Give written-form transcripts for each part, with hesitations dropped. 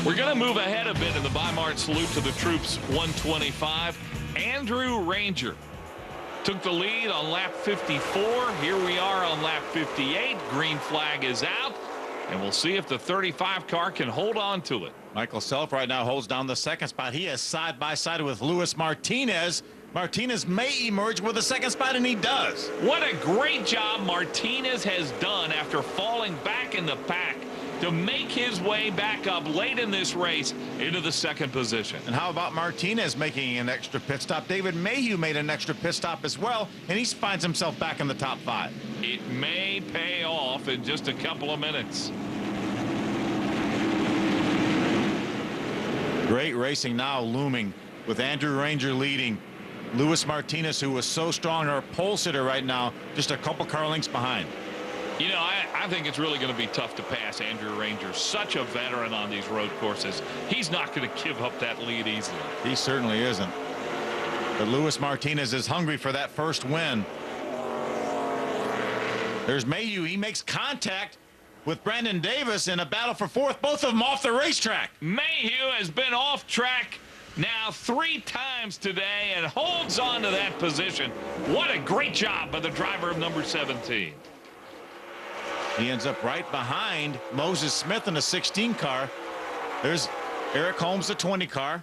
We're going to move ahead a bit in the Bi-Mart Salute to the Troops 125. Andrew Ranger took the lead on lap 54. Here we are on lap 58. Green flag is out, and we'll see if the 35 car can hold on to it. Michael Self right now holds down the second spot. He is side by side with Luis Martinez. Martinez may emerge with the second spot, and he does. What a great job Martinez has done after falling back in the pack to make his way back up late in this race into the second position. And how about Martinez making an extra pit stop? David Mayhew made an extra pit stop as well, and he finds himself back in the top 5. It may pay off in just a couple of minutes. Great racing now looming with Andrew Ranger leading. Luis Martinez, who was so strong, our pole sitter right now, just a couple car lengths behind. You know, I think it's really going to be tough to pass Andrew Ranger. Such a veteran on these road courses. He's not going to give up that lead easily. He certainly isn't. But Luis Martinez is hungry for that first win. There's Mayhew. He makes contact with Brandon Davis in a battle for fourth. Both of them off the racetrack. Mayhew has been off track now 3 times today and holds on to that position. What a great job by the driver of number 17. He ends up right behind Moses Smith in a 16 car. There's Eric Holmes, the 20 car.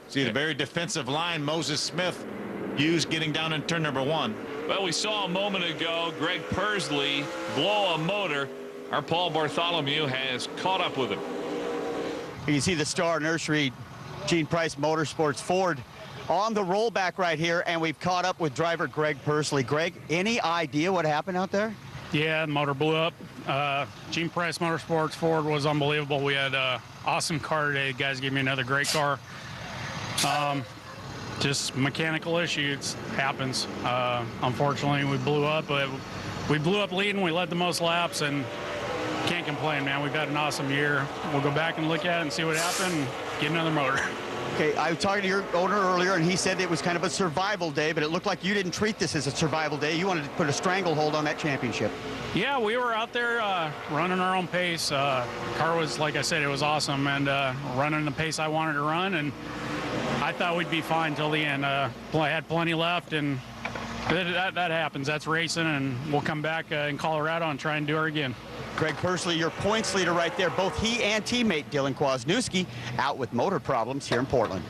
See the very defensive line Moses Smith used getting down in turn number 1. Well, we saw a moment ago Greg Pursley blow a motor. Our Paul Bartholomew has caught up with him. You can see the Star Nursery Gene Price Motorsports Ford on the rollback right here, and we've caught up with driver Greg Pursley. Greg, any idea what happened out there? Yeah, the motor blew up. Gene Price Motorsports Ford was unbelievable. We had an awesome car today. Guys gave me another great car. Just mechanical issues happens. Unfortunately, we blew up, but we blew up leading. We led the most laps, and can't complain, man. We've had an awesome year. We'll go back and look at it and see what happened and get another motor. Okay, I was talking to your owner earlier, and he said it was kind of a survival day, but it looked like you didn't treat this as a survival day. You wanted to put a stranglehold on that championship. Yeah, we were out there running our own pace. Car was, like I said, it was awesome, and running the pace I wanted to run, and I thought we'd be fine till the end. I had plenty left, and that happens. That's racing, and we'll come back in Colorado and try and do it again. Greg Pursley, your points leader right there. Both he and teammate Dylan Kwasniewski out with motor problems here in Portland.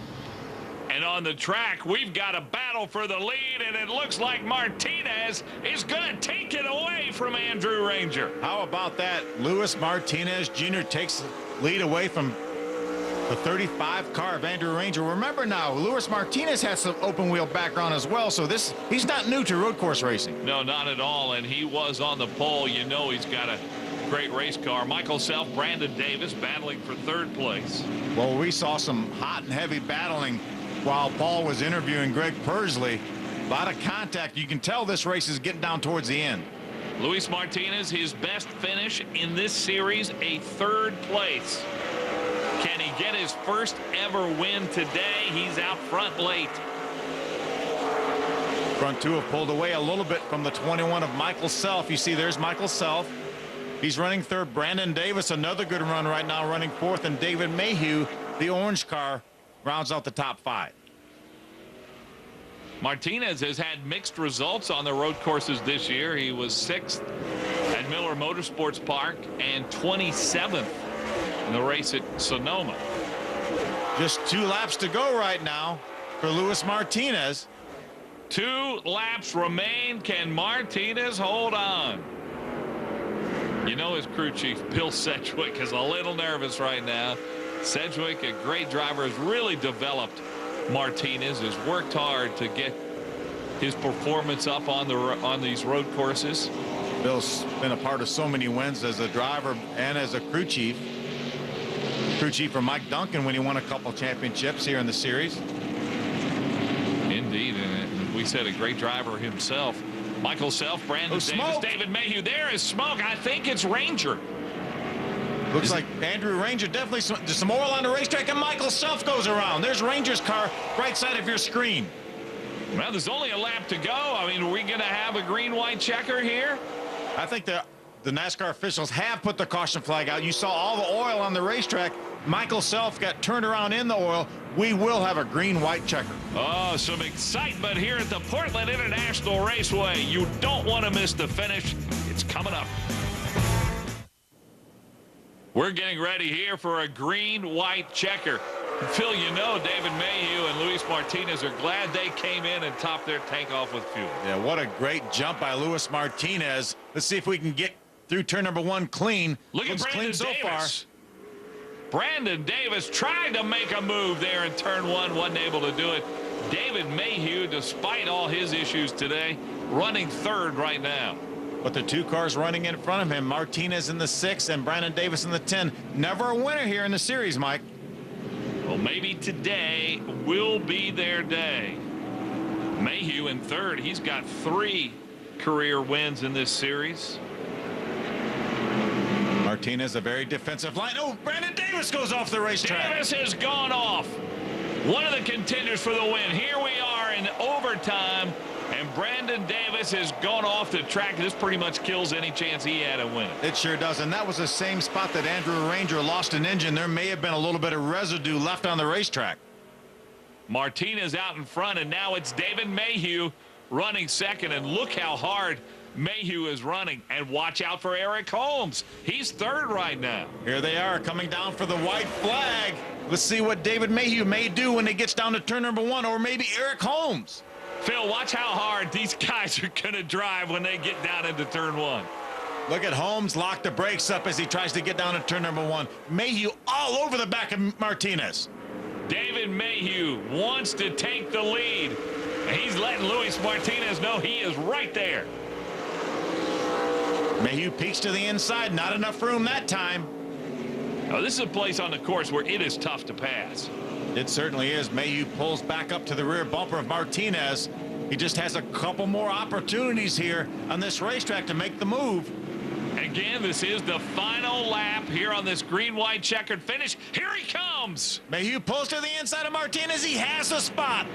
And on the track, we've got a battle for the lead, and it looks like Martinez is going to take it away from Andrew Ranger. How about that? Luis Martinez Jr. takes the lead away from the 35 car of Andrew Ranger. Remember now, Luis Martinez has some open wheel background as well, so he's not new to road course racing. No, not at all, and he was on the pole. You know he's got a great race car. Michael Self, Brandon Davis battling for 3rd place. Well, we saw some hot and heavy battling while Paul was interviewing Greg Pursley. A lot of contact. You can tell this race is getting down towards the end. Luis Martinez, his best finish in this series, a 3rd place. Can he get his first ever win today? He's out front late. Front 2 have pulled away a little bit from the 21 of Michael Self. You see there's Michael Self. He's running 3rd. Brandon Davis, another good run right now, running 4th. And David Mayhew, the orange car, rounds out the top 5. Martinez has had mixed results on the road courses this year. He was 6th at Miller Motorsports Park and 27th in the race at Sonoma. Just 2 laps to go right now for Luis Martinez. 2 laps remain. Can Martinez hold on? You know his crew chief, Bill Sedgwick, is a little nervous right now. Sedgwick, a great driver, has really developed Martinez, has worked hard to get his performance up on these road courses. Bill's been a part of so many wins as a driver and as a crew chief. Crew chief for Mike Duncan when he won a couple championships here in the series. Indeed, and we said a great driver himself. Michael Self, Brandon Davis, David Mayhew. There is smoke. I think it's Ranger. Looks like Andrew Ranger, definitely some oil on the racetrack, and Michael Self goes around. There's Ranger's car right side of your screen. Well, there's only a lap to go. I mean, are we going to have a green-white checker here? I think the the NASCAR officials have put the caution flag out. You saw all the oil on the racetrack. Michael Self got turned around in the oil. We will have a green-white checker. Oh, some excitement here at the Portland International Raceway. You don't want to miss the finish. It's coming up. We're getting ready here for a green-white checker. Phil, you know David Mayhew and Luis Martinez are glad they came in and topped their tank off with fuel. Yeah, what a great jump by Luis Martinez. Let's see if we can get through turn number 1 clean. Look at Looks Brandon clean so Davis. Brandon Davis tried to make a move there in turn 1, wasn't able to do it. David Mayhew, despite all his issues today, running third right now. But the 2 cars running in front of him, Martinez in the 6 and Brandon Davis in the 10. Never a winner here in the series, Mike. Well, maybe today will be their day. Mayhew in third. He's got 3 career wins in this series. Martinez, a very defensive line. Oh, Brandon Davis goes off the racetrack. Davis has gone off. One of the contenders for the win. Here we are in overtime, and Brandon Davis has gone off the track. This pretty much kills any chance he had of winning. It sure does, and that was the same spot that Andrew Ranger lost an engine. There may have been a little bit of residue left on the racetrack. Martinez out in front, and now it's David Mayhew running second, and look how hard Mayhew is running. And watch out for Eric Holmes. He's third right now. Here they are coming down for the white flag. Let's see what David Mayhew may do when he gets down to turn number 1, or maybe Eric Holmes. Phil, watch how hard these guys are going to drive when they get down into turn 1. Look at Holmes lock the brakes up as he tries to get down to turn number 1. Mayhew all over the back of Martinez. David Mayhew wants to take the lead. He's letting Luis Martinez know he is right there. Mayhew peeks to the inside. Not enough room that time. Now, this is a place on the course where it is tough to pass. It certainly is. Mayhew pulls back up to the rear bumper of Martinez. He just has a couple more opportunities here on this racetrack to make the move. Again, this is the final lap here on this green-white checkered finish. Here he comes. Mayhew pulls to the inside of Martinez. He has a spot.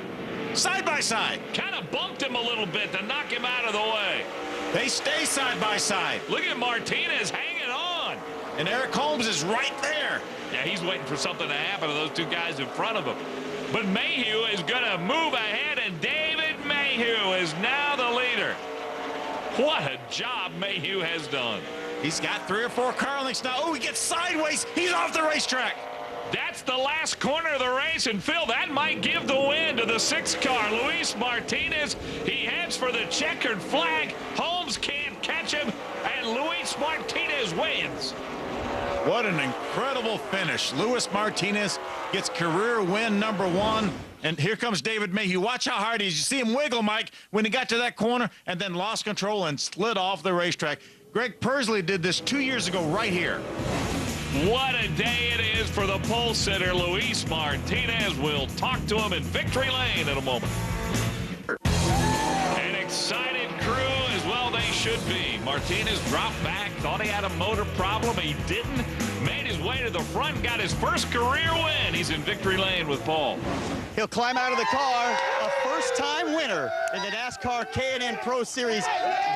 Side by side. Kind of bumped him a little bit to knock him out of the way. They stay side by side. Look at Martinez hanging on. And Eric Holmes is right there. Yeah, he's waiting for something to happen to those 2 guys in front of him. But Mayhew is going to move ahead, and David Mayhew is now the leader. What a job Mayhew has done. He's got 3 or 4 car links now. Oh, he gets sideways. He's off the racetrack. That's the last corner of the race, and Phil, that might give the win to the 6th car, Luis Martinez. He heads for the checkered flag. Holmes can't catch him, and Luis Martinez wins. What an incredible finish. Luis Martinez gets career win number 1. And here comes David Mayhew. Watch how hard he is. You see him wiggle, Mike, when he got to that corner and then lost control and slid off the racetrack. Greg Pursley did this 2 years ago right here. What a day it is for the pole sitter, Luis Martinez. We'll talk to him in victory lane in a moment. An excited crew as well they should be. Martinez dropped back, thought he had a motor problem. He didn't. Made his way to the front, got his first career win. He's in victory lane with Paul. He'll climb out of the car, a first-time winner in the NASCAR K&N Pro Series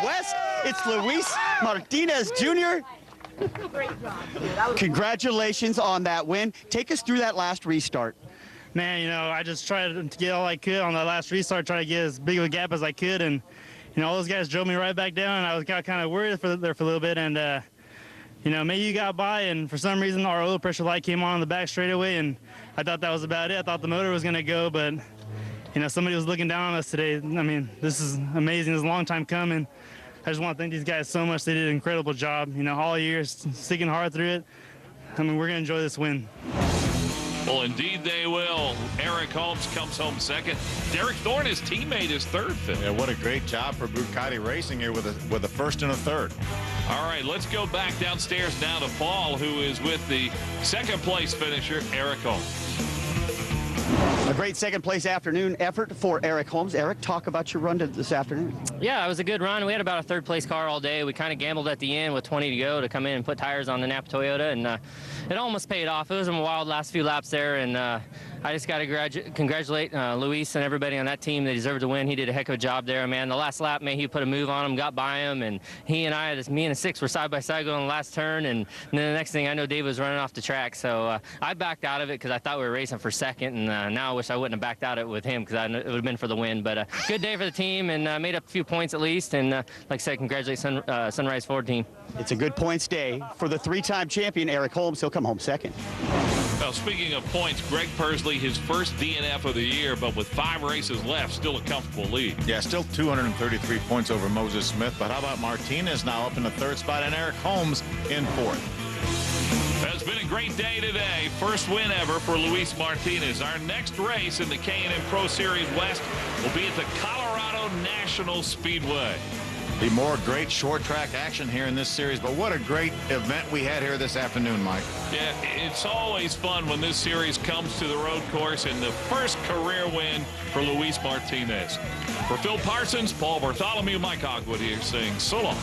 West. It's Luis Martinez Jr. Great job, dude. Congratulations on that win. Take us through that last restart. Man, you know, I just tried to get all I could on that last restart, try to get as big of a gap as I could, and you know, all those guys drove me right back down, and I was kind of worried there for a little bit, and you know, maybe you got by, and for some reason our oil pressure light came on the back straightaway, and I thought that was about it. I thought the motor was going to go, but you know, somebody was looking down on us today. I mean, this is amazing. It's a long time coming. I just want to thank these guys so much. They did an incredible job, you know, all year, sticking hard through it. I mean, we're going to enjoy this win. Well, indeed they will. Eric Holmes comes home second. Derek Thorne, his teammate, is third, Phil. Yeah, what a great job for Bucati Racing here with a first and a third. All right, let's go back downstairs now to Paul, who is with the second place finisher, Eric Holmes. A great second-place afternoon effort for Eric Holmes. Eric, talk about your run this afternoon. Yeah, it was a good run. We had about a third-place car all day. We kind of gambled at the end with 20 to go to come in and put tires on the Napa Toyota, and it almost paid off. It was a wild last few laps there, and I just got to congratulate Luis and everybody on that team. They deserved to win. He did a heck of a job there, man. The last lap, man, he put a move on him, got by him, and me and the 6 were side by side going the last turn, and then the next thing I know, Dave was running off the track. So I backed out of it because I thought we were racing for second, and now I wish I wouldn't have backed out of it with him because it would have been for the win. But good day for the team, and made up a few points at least. And like I said, congratulate Sunrise Ford team. It's a good points day for the 3-time champion, Eric Holmes. He'll come home second. Well, speaking of points, Greg Pursley, his first DNF of the year, but with 5 races left, still a comfortable lead. Yeah, still 233 points over Moses Smith. But how about Martinez now up in the 3rd spot and Eric Holmes in 4th? It's been a great day today. First win ever for Luis Martinez. Our next race in the K&N Pro Series West will be at the Colorado National Speedway. Be more great short track action here in this series, but what a great event we had here this afternoon, Mike. Yeah, it's always fun when this series comes to the road course, and the first career win for Luis Martinez. For Phil Parsons, Paul Bartholomew, Mike Hogwood here saying so long.